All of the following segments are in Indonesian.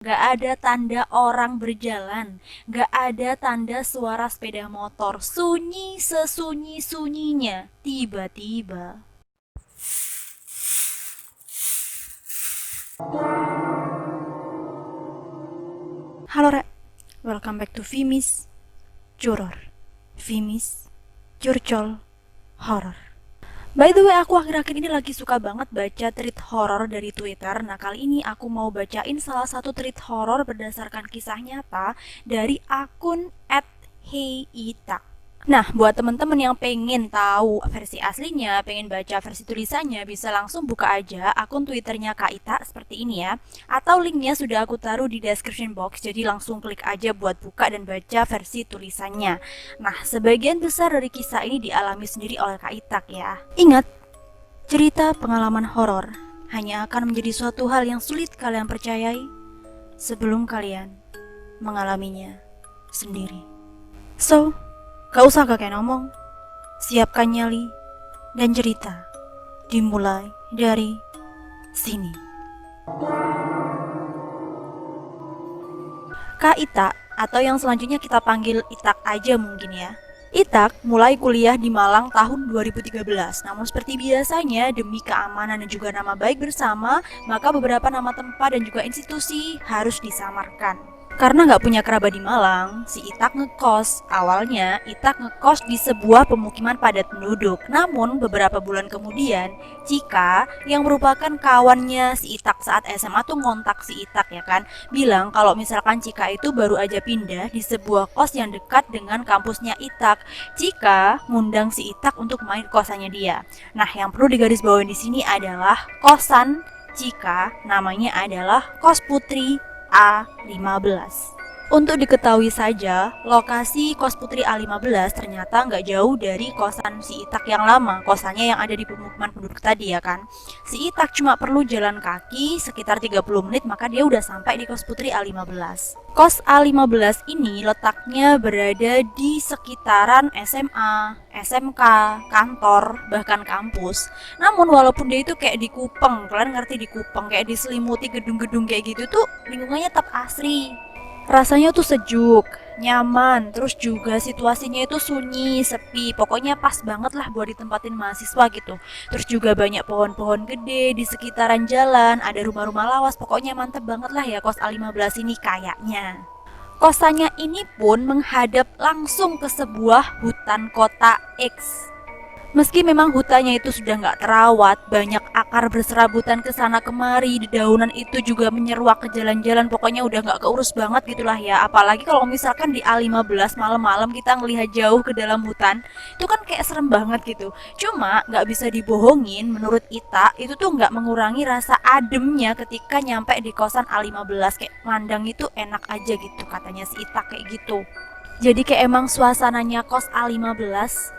Gak ada tanda orang berjalan, gak ada tanda suara sepeda motor. Sunyi sesunyi-sunyinya. Tiba-tiba. Halo Rek, welcome back to Vimis Juror. Vimis Jurcol Horror. By the way, aku akhir-akhir ini lagi suka banget baca tweet horor dari Twitter. Nah, kali ini aku mau bacain salah satu tweet horor berdasarkan kisah nyata dari akun @heita. Nah, buat temen-temen yang pengen tahu versi aslinya, pengen baca versi tulisannya, bisa langsung buka aja akun Twitternya Kak Ita seperti ini ya. Atau linknya sudah aku taruh di description box, jadi langsung klik aja buat buka dan baca versi tulisannya. Nah, sebagian besar dari kisah ini dialami sendiri oleh Kak Ita ya. Ingat, cerita pengalaman horor hanya akan menjadi suatu hal yang sulit kalian percayai sebelum kalian mengalaminya sendiri. So, gak usah kakek ngomong, siapkan nyali dan cerita dimulai dari sini. Kak Ita, atau yang selanjutnya kita panggil Itak aja mungkin ya. Itak mulai kuliah di Malang tahun 2013. Namun seperti biasanya, demi keamanan dan juga nama baik bersama, maka beberapa nama tempat dan juga institusi harus disamarkan. Karena nggak punya kerabat di Malang, si Itak ngekos. Awalnya, Itak ngekos di sebuah pemukiman padat penduduk. Namun, beberapa bulan kemudian, Cika, yang merupakan kawannya si Itak saat SMA tuh ngontak si Itak ya kan, bilang kalau misalkan Cika itu baru aja pindah di sebuah kos yang dekat dengan kampusnya Itak. Cika ngundang si Itak untuk main kosannya dia. Nah, yang perlu digarisbawahi di sini adalah kosan Cika namanya adalah Kos Putri A15. Untuk diketahui saja, lokasi kos Putri A15 ternyata nggak jauh dari kosan si Itak yang lama, kosannya yang ada di pemukiman penduduk tadi ya kan. Si Itak cuma perlu jalan kaki sekitar 30 menit maka dia udah sampai di kos Putri A15. Kos A15 ini letaknya berada di sekitaran SMA, SMK, kantor, bahkan kampus. Namun walaupun dia itu kayak di Kupeng, kalian ngerti di Kupeng, kayak diselimuti gedung-gedung kayak gitu tuh lingkungannya tetap asri. Rasanya tuh sejuk, nyaman, terus juga situasinya itu sunyi, sepi. Pokoknya pas banget lah buat ditempatin mahasiswa gitu. Terus juga banyak pohon-pohon gede di sekitaran jalan, ada rumah-rumah lawas. Pokoknya mantep banget lah ya kos A15 ini kayaknya. Kosannya ini pun menghadap langsung ke sebuah hutan kota X. Meski memang hutannya itu sudah nggak terawat, banyak akar berserabutan ke sana kemari, dedaunan itu juga menyeruak ke jalan-jalan, pokoknya udah nggak keurus banget gitulah ya. Apalagi kalau misalkan di A15 malam-malam kita ngelihat jauh ke dalam hutan, itu kan kayak serem banget gitu. Cuma nggak bisa dibohongin, menurut Ita itu tuh nggak mengurangi rasa ademnya ketika nyampe di kosan A15, kayak mandang itu enak aja gitu katanya si Ita kayak gitu. Jadi kayak emang suasananya kos A15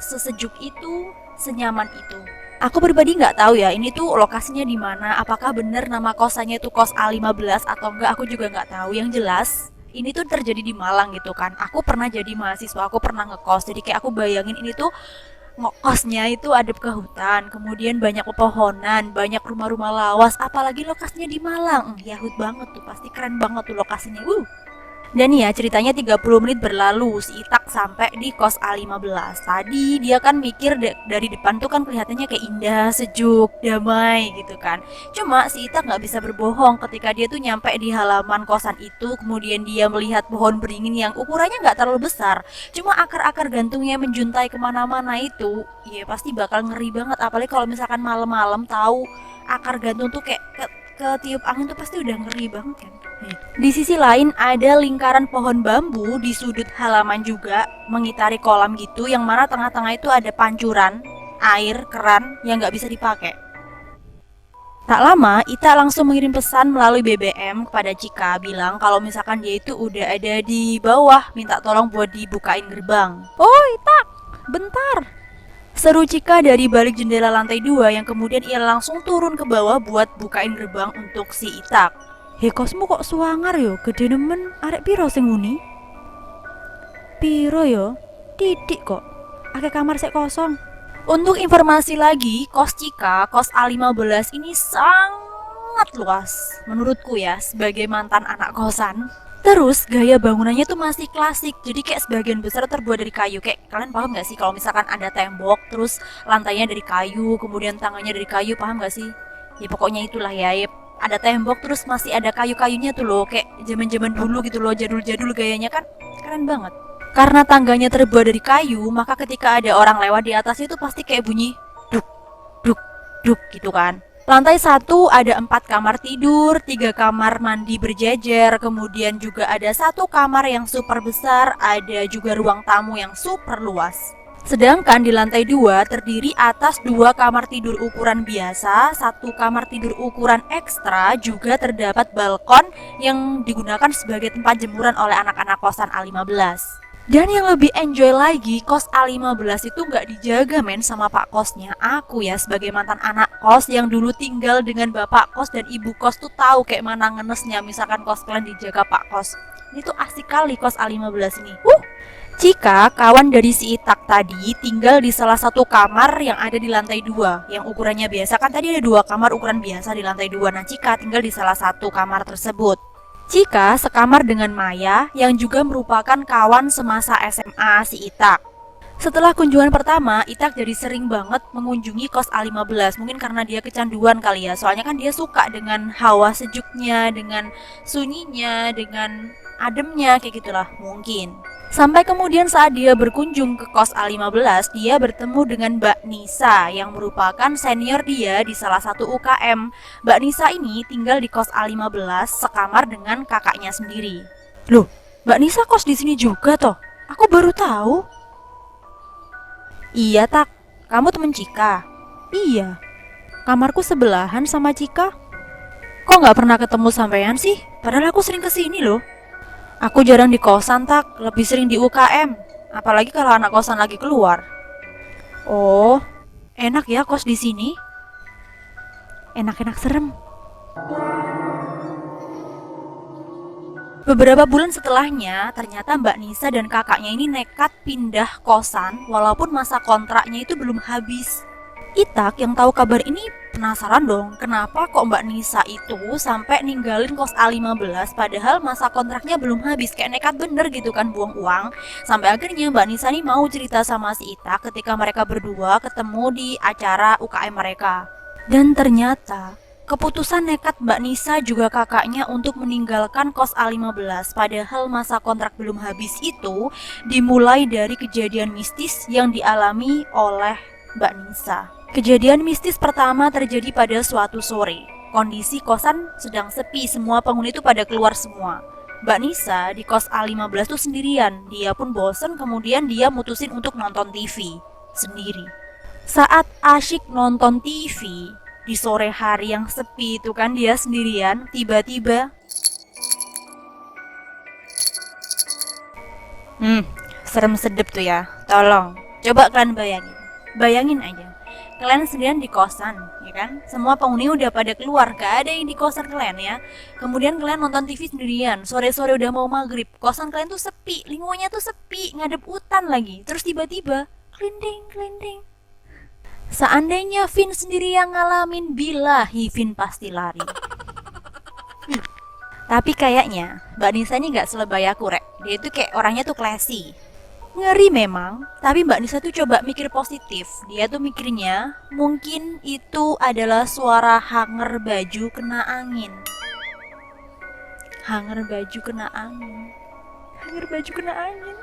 sesejuk itu, senyaman itu. Aku pribadi nggak tahu ya, ini tuh lokasinya di mana, apakah bener nama kosannya itu kos A15 atau enggak, aku juga nggak tahu. Yang jelas, ini tuh terjadi di Malang gitu kan. Aku pernah jadi mahasiswa, aku pernah ngekos, jadi kayak aku bayangin ini tuh ngekosnya itu ada ke hutan, kemudian banyak pepohonan, banyak rumah-rumah lawas, apalagi lokasinya di Malang. Yahut banget tuh, pasti keren banget tuh lokasinya. Dan ya ceritanya 30 menit berlalu si Itak sampai di kos A15. Tadi dia kan mikir dari depan tuh kan kelihatannya kayak indah, sejuk, damai gitu kan. Cuma si Itak nggak bisa berbohong ketika dia tuh nyampe di halaman kosan itu. Kemudian dia melihat pohon beringin yang ukurannya nggak terlalu besar. Cuma akar-akar gantungnya menjuntai kemana-mana itu. Ya pasti bakal ngeri banget. Apalagi kalau misalkan malam-malam tahu akar gantung tuh kayak ketiup angin tuh pasti udah ngeri banget kan. Di sisi lain ada lingkaran pohon bambu di sudut halaman juga mengitari kolam gitu yang mana tengah-tengah itu ada pancuran air keran yang nggak bisa dipakai. Tak lama, Ita langsung mengirim pesan melalui BBM kepada Cika bilang kalau misalkan dia itu udah ada di bawah, minta tolong buat dibukain gerbang. Oh Ita, bentar, seru Cika dari balik jendela lantai 2 yang kemudian ia langsung turun ke bawah buat bukain gerbang untuk si Itak. He kosmu kok suangar yo, gede nemen, arek piro sing muni? Piro yo? Titik kok. Ake kamar sek kosong. Untuk informasi lagi, kos Cika, kos A15 ini sangat sangat luas menurutku ya sebagai mantan anak kosan. Terus gaya bangunannya tuh masih klasik, jadi kayak sebagian besar terbuat dari kayu. Kayak kalian paham gak sih kalau misalkan ada tembok, terus lantainya dari kayu, kemudian tangannya dari kayu, paham gak sih? Ya pokoknya itulah ya, ada tembok terus masih ada kayu-kayunya tuh loh, kayak zaman-zaman dulu gitu loh, jadul-jadul gayanya kan, keren banget. Karena tangganya terbuat dari kayu, maka ketika ada orang lewat di atasnya itu pasti kayak bunyi duk, duk, duk gitu kan. Lantai 1 ada 4 kamar tidur, 3 kamar mandi berjejer, kemudian juga ada 1 kamar yang super besar, ada juga ruang tamu yang super luas. Sedangkan di lantai 2 terdiri atas 2 kamar tidur ukuran biasa, 1 kamar tidur ukuran ekstra, juga terdapat balkon yang digunakan sebagai tempat jemuran oleh anak-anak kosan A15. Dan yang lebih enjoy lagi, kos A15 itu nggak dijaga men sama pak kosnya. Aku ya sebagai mantan anak kos yang dulu tinggal dengan bapak kos dan ibu kos tuh tahu kayak mana ngenesnya misalkan kos kalian dijaga pak kos. Ini tuh asik kali kos A15 ini. Cika, kawan dari si Itak tadi, tinggal di salah satu kamar yang ada di lantai 2 yang ukurannya biasa. Kan tadi ada 2 kamar ukuran biasa di lantai 2. Nah Cika tinggal di salah satu kamar tersebut. Cika sekamar dengan Maya yang juga merupakan kawan semasa SMA si Itak. Setelah kunjungan pertama, Itak jadi sering banget mengunjungi kos A15. Mungkin karena dia kecanduan kali ya, soalnya kan dia suka dengan hawa sejuknya, dengan sunyinya, dengan ademnya, kayak gitulah mungkin. Sampai kemudian saat dia berkunjung ke kos A15, dia bertemu dengan Mbak Nisa yang merupakan senior dia di salah satu UKM. Mbak Nisa ini tinggal di kos A15 sekamar dengan kakaknya sendiri. Loh, Mbak Nisa kos di sini juga toh? Aku baru tahu. Iya Tak, kamu temen Cika? Iya. Kamarku sebelahan sama Cika. Kok nggak pernah ketemu sampean sih? Padahal aku sering kesini loh. Aku jarang di kosan Tak, lebih sering di UKM. Apalagi kalau anak kosan lagi keluar. Oh, enak ya kos di sini? Enak-enak serem. Beberapa bulan setelahnya, ternyata Mbak Nisa dan kakaknya ini nekat pindah kosan walaupun masa kontraknya itu belum habis. Itak yang tahu kabar ini penasaran dong, kenapa kok Mbak Nisa itu sampai ninggalin kos A15 padahal masa kontraknya belum habis, kayak nekat bener gitu kan, buang uang. Sampai akhirnya Mbak Nisa nih mau cerita sama si Itak ketika mereka berdua ketemu di acara UKM mereka. Dan ternyata keputusan nekat Mbak Nisa juga kakaknya untuk meninggalkan kos A15 padahal masa kontrak belum habis itu dimulai dari kejadian mistis yang dialami oleh Mbak Nisa. Kejadian mistis pertama terjadi pada suatu sore. Kondisi kosan sedang sepi, semua penghuni itu pada keluar semua. Mbak Nisa di kos A15 tuh sendirian. Dia pun bosen, kemudian dia mutusin untuk nonton TV sendiri. Saat asyik nonton TV di sore hari yang sepi itu kan dia sendirian, tiba-tiba serem sedep tuh ya. Tolong, coba kalian bayangin aja. Kalian sendirian di kosan, ya kan? Semua penghuni udah pada keluar, gak ada yang di kosan kalian ya. Kemudian kalian nonton TV sendirian, sore-sore udah mau maghrib, kosan kalian tuh sepi, lingkungannya tuh sepi, ngadep hutan lagi. Terus tiba-tiba, klinding. Seandainya Vin sendiri yang ngalamin, bilahi Vin pasti lari. Tapi kayaknya Mbak Nisa ini gak selebay aku, Rek. Dia itu kayak orangnya tuh classy. Ngeri memang, tapi Mbak Nisa tuh coba mikir positif. Dia tuh mikirnya mungkin itu adalah suara hanger baju kena angin. Hanger baju kena angin. Hanger baju kena angin.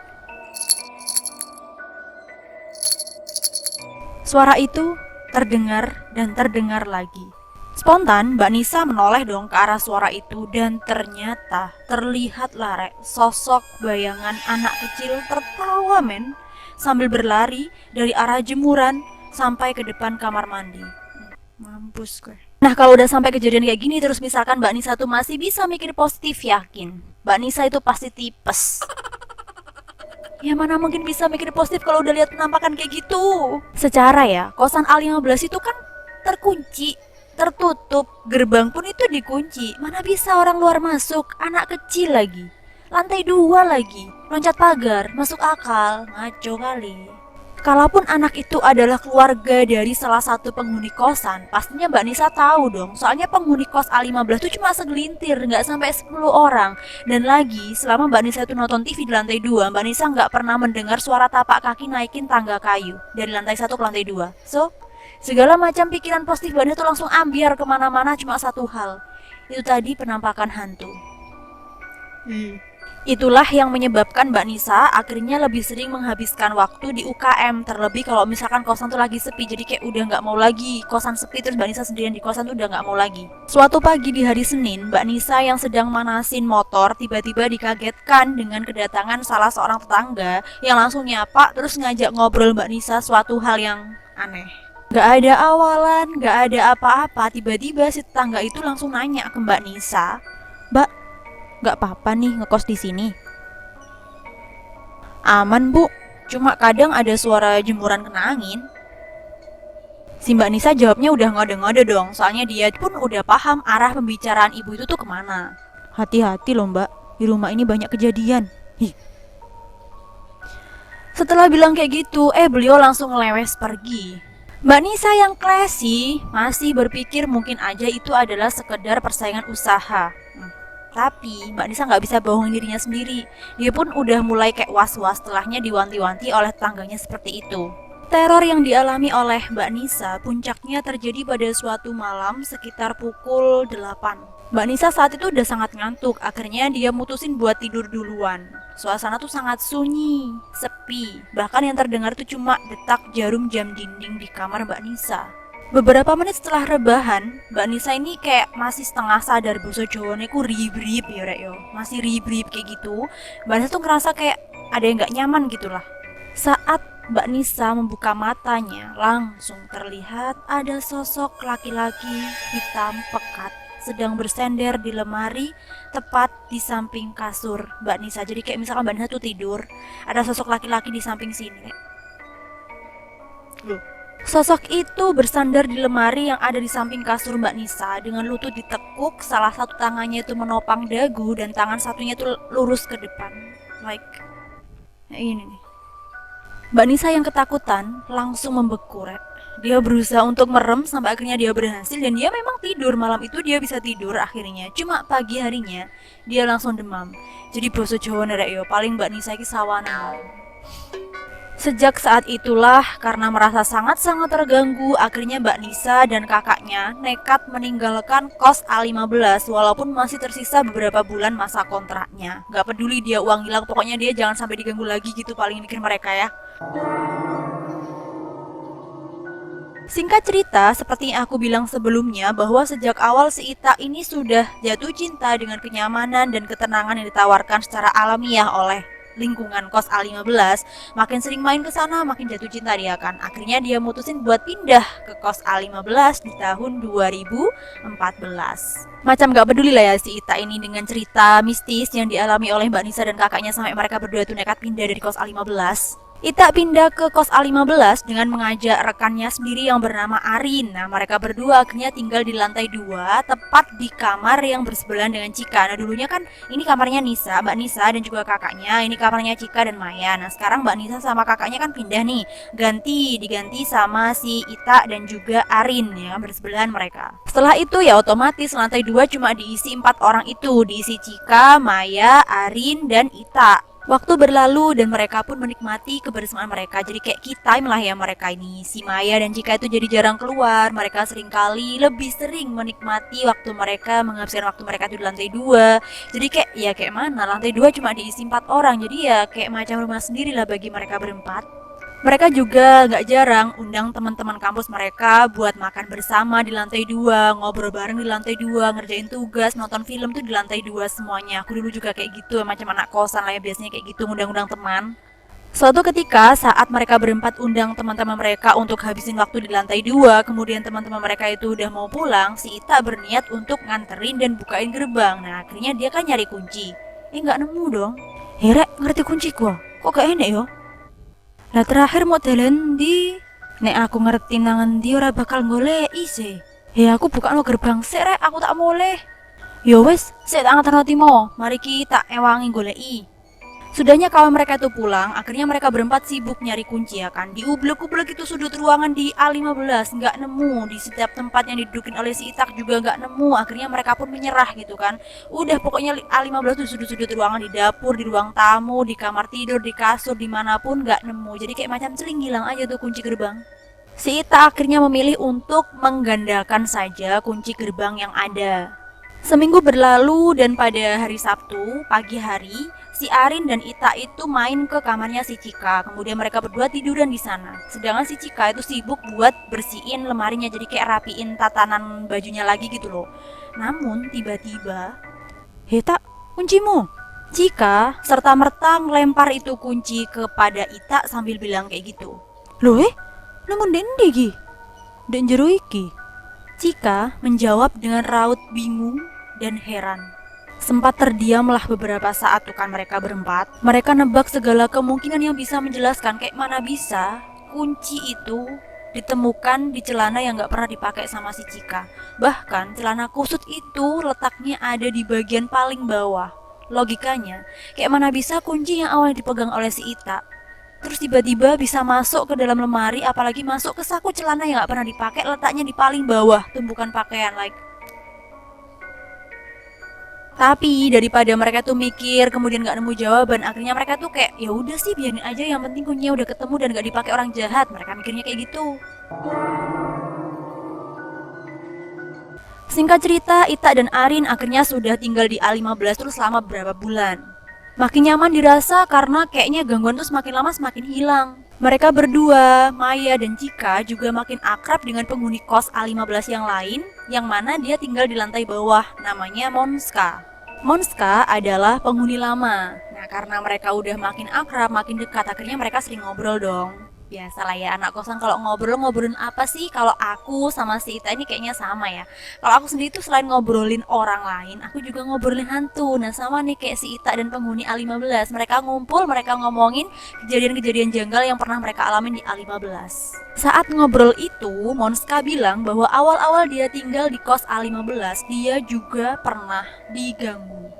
Suara itu terdengar dan terdengar lagi. Spontan Mbak Nisa menoleh dong ke arah suara itu dan ternyata terlihatlah Rek, sosok bayangan anak kecil tertawa men sambil berlari dari arah jemuran sampai ke depan kamar mandi. Mampus gue. Nah kalau udah sampai kejadian kayak gini terus misalkan Mbak Nisa tuh masih bisa mikir positif, yakin Mbak Nisa itu pasti tipes. Ya mana mungkin bisa mikir positif kalau udah lihat penampakan kayak gitu. Secara ya kosan A15 itu kan terkunci, tertutup, gerbang pun itu dikunci. Mana bisa orang luar masuk, anak kecil lagi, lantai 2 lagi, loncat pagar, masuk akal, ngaco kali. Kalaupun anak itu adalah keluarga dari salah satu penghuni kosan, pastinya Mbak Nisa tahu dong. Soalnya penghuni kos A15 itu cuma segelintir, nggak sampai 10 orang. Dan lagi, selama Mbak Nisa itu nonton TV di lantai 2, Mbak Nisa nggak pernah mendengar suara tapak kaki naikin tangga kayu dari lantai 1 ke lantai 2. So, segala macam pikiran positif Mbak Nisa tuh langsung ambiar kemana-mana cuma satu hal. Itu tadi penampakan hantu. Itulah yang menyebabkan Mbak Nisa akhirnya lebih sering menghabiskan waktu di UKM. Terlebih kalau misalkan kosan tuh lagi sepi, jadi kayak udah nggak mau lagi kosan sepi, terus Mbak Nisa sendirian di kosan tuh udah nggak mau lagi. Suatu pagi di hari Senin, Mbak Nisa yang sedang manasin motor tiba-tiba dikagetkan dengan kedatangan salah seorang tetangga yang langsung nyapa terus ngajak ngobrol Mbak Nisa suatu hal yang aneh. Gak ada awalan, gak ada apa-apa, tiba-tiba si tetangga itu langsung nanya ke Mbak Nisa, "Mbak, gak apa-apa nih ngekos di sini?" "Aman bu, cuma kadang ada suara jemuran kena angin." Si Mbak Nisa jawabnya udah ngode-ngode dong, soalnya dia pun udah paham arah pembicaraan ibu itu tuh kemana. "Hati-hati loh mbak, di rumah ini banyak kejadian." Hih. Setelah bilang kayak gitu, beliau langsung ngelewes pergi. Mbak Nisa yang classy masih berpikir mungkin aja itu adalah sekedar persaingan usaha. Tapi Mbak Nisa nggak bisa bohongin dirinya sendiri. Dia pun udah mulai kayak was-was setelahnya diwanti-wanti oleh tetangganya seperti itu. Teror yang dialami oleh Mbak Nisa puncaknya terjadi pada suatu malam sekitar pukul 8. Mbak Nisa saat itu udah sangat ngantuk, akhirnya dia mutusin buat tidur duluan. Suasana tuh sangat sunyi, sepi, bahkan yang terdengar tuh cuma detak jarum jam dinding di kamar Mbak Nisa. Beberapa menit setelah rebahan, Mbak Nisa ini kayak masih setengah sadar, bahasa Jawane ku rib-rib ya rek yo. Masih rib-rib kayak gitu. Mbak Nisa tuh ngerasa kayak ada yang gak nyaman gitulah. Saat Mbak Nisa membuka matanya, langsung terlihat ada sosok laki-laki hitam pekat sedang bersender di lemari tepat di samping kasur Mbak Nisa. Jadi kayak misalkan Mbak Nisa tuh tidur, ada sosok laki-laki di samping sini. Loh. Sosok itu bersandar di lemari yang ada di samping kasur Mbak Nisa dengan lutut ditekuk, salah satu tangannya itu menopang dagu dan tangan satunya itu lurus ke depan. Like ini nih. Mbak Nisa yang ketakutan langsung membeku. Dia berusaha untuk merem sampai akhirnya dia berhasil dan dia memang tidur. Malam itu dia bisa tidur akhirnya. Cuma pagi harinya dia langsung demam. Jadi boso Jawa nerek yo, paling Mbak Nisa iki sawanan. Sejak saat itulah, karena merasa sangat-sangat terganggu, akhirnya Mbak Nisa dan kakaknya nekat meninggalkan kos A15 walaupun masih tersisa beberapa bulan masa kontraknya. Gak peduli dia uang hilang, pokoknya dia jangan sampai diganggu lagi gitu, paling mikir mereka ya. Singkat cerita, seperti yang aku bilang sebelumnya, bahwa sejak awal si Ita ini sudah jatuh cinta dengan kenyamanan dan ketenangan yang ditawarkan secara alamiah oleh lingkungan kos A15. Makin sering main ke sana, makin jatuh cinta dia kan. Akhirnya dia mutusin buat pindah ke kos A15 di tahun 2014. Macam gak peduli lah ya si Ita ini dengan cerita mistis yang dialami oleh Mbak Nisa dan kakaknya sampai mereka berdua tuh nekat pindah dari kos A15. Ita pindah ke kos A15 dengan mengajak rekannya sendiri yang bernama Arin. Nah, mereka berdua akhirnya tinggal di lantai 2, tepat di kamar yang bersebelahan dengan Cika. Nah, dulunya kan ini kamarnya Nisa, Mbak Nisa dan juga kakaknya. Ini kamarnya Cika dan Maya. Nah, sekarang Mbak Nisa sama kakaknya kan pindah nih. Diganti sama si Ita dan juga Arin ya, bersebelahan mereka. Setelah itu ya otomatis lantai 2 cuma diisi 4 orang itu. Diisi Cika, Maya, Arin, dan Ita. Waktu berlalu dan mereka pun menikmati kebersamaan mereka. Jadi kayak key time lah ya mereka ini. Si Maya dan Cika itu jadi jarang keluar. Mereka lebih sering menikmati waktu mereka, menghabiskan waktu mereka itu di lantai 2. Jadi kayak mana, lantai 2 cuma diisi 4 orang. Jadi ya kayak macam rumah sendiri lah bagi mereka berempat. Mereka juga gak jarang undang teman-teman kampus mereka buat makan bersama di lantai 2, ngobrol bareng di lantai 2, ngerjain tugas, nonton film tuh di lantai 2 semuanya. Aku dulu juga kayak gitu, macam anak kosan lah ya, biasanya kayak gitu, undang-undang teman. Suatu ketika saat mereka berempat undang teman-teman mereka untuk habisin waktu di lantai 2, kemudian teman-teman mereka itu udah mau pulang, si Ita berniat untuk nganterin dan bukain gerbang. Nah, akhirnya dia kan nyari kunci. Gak nemu dong. Rek, ngerti kunci gua. Kok gak enak yo? Lah terakhir mau dalan ndi? Nek aku ngerti nang endi ora bakal goleki sih. Aku buka no gerbang sik rek, aku tak moleh. Yo wes, sik tak nganterno timo. Mari kita ewangi goleki. Sudahnya kawan mereka itu pulang, akhirnya mereka berempat sibuk nyari kunci ya kan. Diublek-ublek itu sudut ruangan di A15, nggak nemu. Di setiap tempat yang didudukin oleh si Itak juga nggak nemu. Akhirnya mereka pun menyerah gitu kan. Udah pokoknya A15 tuh sudut-sudut ruangan, di dapur, di ruang tamu, di kamar tidur, di kasur, dimanapun nggak nemu. Jadi kayak macam celing hilang aja tuh kunci gerbang. Si Ita akhirnya memilih untuk menggandakan saja kunci gerbang yang ada. Seminggu berlalu dan pada hari Sabtu, pagi hari, si Arin dan Ita itu main ke kamarnya si Cika. Kemudian mereka berdua tiduran di sana. Sedangkan si Cika itu sibuk buat bersihin lemarinya, jadi kayak rapiin tatanan bajunya lagi gitu loh. Namun tiba-tiba, "Hei Tak, kuncimu." Cika serta-merta ngelempar itu kunci kepada Ita sambil bilang kayak gitu. "Loh namun dendi ki? Den jero iki?" Cika menjawab dengan raut bingung dan heran. Sempat terdiamlah beberapa saat tuh kan mereka berempat. Mereka nebak segala kemungkinan yang bisa menjelaskan kayak mana bisa kunci itu ditemukan di celana yang gak pernah dipakai sama si Cika. Bahkan celana kusut itu letaknya ada di bagian paling bawah. Logikanya, kayak mana bisa kunci yang awalnya dipegang oleh si Ita terus tiba-tiba bisa masuk ke dalam lemari, apalagi masuk ke saku celana yang gak pernah dipakai, letaknya di paling bawah tumpukan pakaian. Tapi daripada mereka tuh mikir kemudian gak nemu jawaban, akhirnya mereka tuh kayak ya udah sih biarin aja, yang penting kuncinya udah ketemu dan gak dipakai orang jahat. Mereka mikirnya kayak gitu. Singkat cerita, Ita dan Arin akhirnya sudah tinggal di A15 terus selama beberapa bulan. Makin nyaman dirasa karena kayaknya gangguan tuh semakin lama semakin hilang. Mereka berdua, Maya dan Cika, juga makin akrab dengan penghuni kos A15 yang lain, yang mana dia tinggal di lantai bawah, namanya Monska. Monska adalah penghuni lama. Nah, karena mereka udah makin akrab, makin dekat, akhirnya mereka sering ngobrol dong. Biasalah ya anak kosan kalau ngobrolin apa sih? Kalau aku sama si Ita ini kayaknya sama ya. Kalau aku sendiri tuh selain ngobrolin orang lain, aku juga ngobrolin hantu. Nah sama nih kayak si Ita dan penghuni A15. Mereka ngumpul, mereka ngomongin kejadian-kejadian janggal yang pernah mereka alamin di A15. Saat ngobrol itu, Monska bilang bahwa awal-awal dia tinggal di kos A15, dia juga pernah diganggu.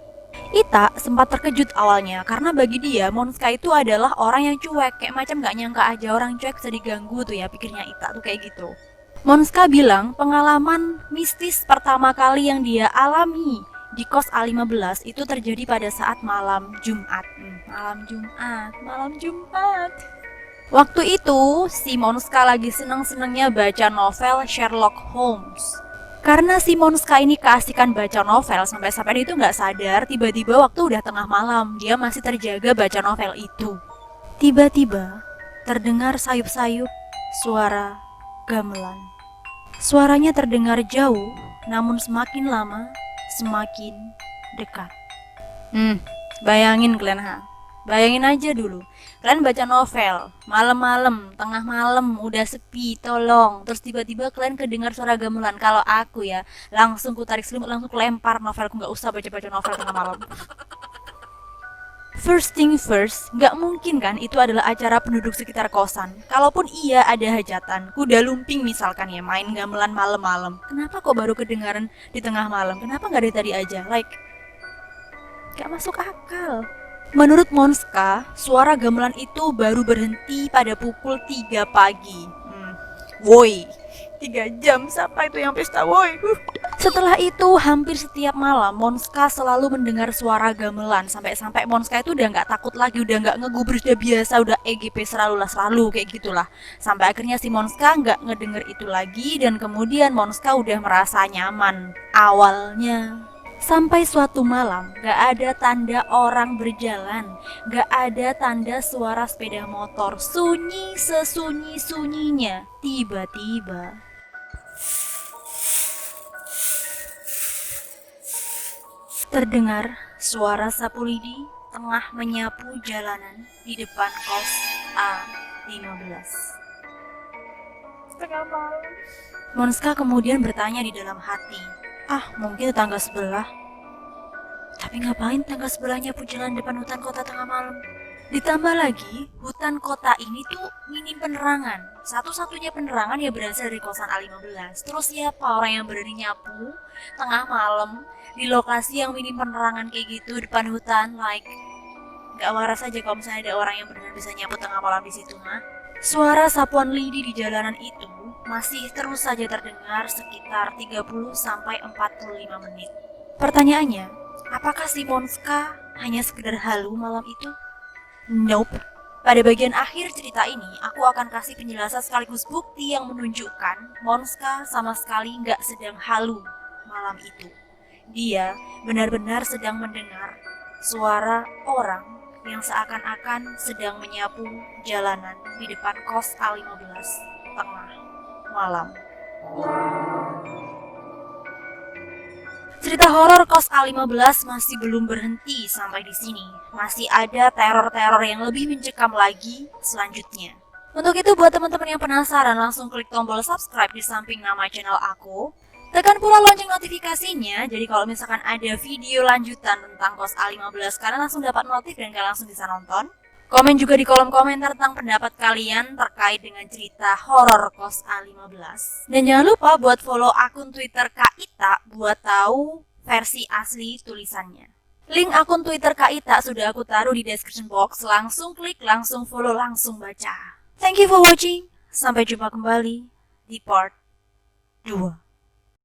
Ita sempat terkejut awalnya karena bagi dia Monska itu adalah orang yang cuek, kayak macam gak nyangka aja orang cuek bisa diganggu tuh ya, pikirnya Ita tuh kayak gitu. Monska bilang pengalaman mistis pertama kali yang dia alami di kos A15 itu terjadi pada saat malam Jumat. Malam Jumat. Waktu itu si Monska lagi seneng-senengnya baca novel Sherlock Holmes. Karena si Monska ini keasikan baca novel sampai-sampai dia itu nggak sadar, tiba-tiba waktu udah tengah malam dia masih terjaga baca novel itu. Tiba-tiba terdengar sayup-sayup suara gamelan. Suaranya terdengar jauh, namun semakin lama semakin dekat. Bayangin kalian Bayangin aja dulu, kalian baca novel, malam-malam, tengah malam, udah sepi, tolong. Terus tiba-tiba kalian kedengar suara gamelan. Kalau aku ya, langsung ku tarik selimut, langsung ku lempar novelku, nggak usah baca-baca novel tengah malam. First thing first, nggak mungkin kan itu adalah acara penduduk sekitar kosan. Kalaupun iya ada hajatan, kuda lumping misalkan ya, main gamelan malam-malam. Kenapa kok baru kedengaran di tengah malam? Kenapa nggak dari tadi aja? Gak masuk akal. Menurut Monska, suara gamelan itu baru berhenti pada pukul 3 pagi. Woi, 3 jam siapa itu yang pesta woi? Setelah itu hampir setiap malam Monska selalu mendengar suara gamelan. Sampai-sampai Monska itu udah gak takut lagi, udah gak ngegubris, udah biasa, udah EGP selalu kayak gitulah. Sampai akhirnya si Monska gak ngedenger itu lagi dan kemudian Monska udah merasa nyaman awalnya. Sampai suatu malam, gak ada tanda orang berjalan, gak ada tanda suara sepeda motor, sunyi sesunyi-sunyinya. Tiba-tiba terdengar suara sapu lidi tengah menyapu jalanan di depan kos A15. Tengah malam. Monska kemudian bertanya di dalam hati, mungkin tetangga sebelah. Tapi ngapain tetangga sebelahnya pun jalan depan hutan kota tengah malam? Ditambah lagi, hutan kota ini tuh minim penerangan. Satu-satunya penerangan ya berasal dari kosan A15. Terus siapa orang yang berani nyapu tengah malam di lokasi yang minim penerangan kayak gitu depan hutan? Gak waras aja kalau misalnya ada orang yang benar bisa nyapu tengah malam di situ mah. Suara sapuan lidi di jalanan itu masih terus saja terdengar sekitar 30-45 menit. Pertanyaannya, apakah si Monska hanya sekedar halu malam itu? Nope. Pada bagian akhir cerita ini, aku akan kasih penjelasan sekaligus bukti yang menunjukkan Monska sama sekali nggak sedang halu malam itu. Dia benar-benar sedang mendengar suara orang yang seakan-akan sedang menyapu jalanan di depan kos A15 tengah malam. Cerita horor kos A15 masih belum berhenti sampai di sini. Masih ada teror-teror yang lebih mencekam lagi selanjutnya. Untuk itu buat teman-teman yang penasaran langsung klik tombol subscribe di samping nama channel aku. Tekan pula lonceng notifikasinya, jadi kalau misalkan ada video lanjutan tentang kos A15 kalian langsung dapat notif dan kalian langsung bisa nonton. Komen juga di kolom komentar tentang pendapat kalian terkait dengan cerita horor kos A15. Dan jangan lupa buat follow akun Twitter Kak Ita buat tahu versi asli tulisannya. Link akun Twitter Kak Ita sudah aku taruh di description box, langsung klik, langsung follow, langsung baca. Thank you for watching, sampai jumpa kembali di part 2.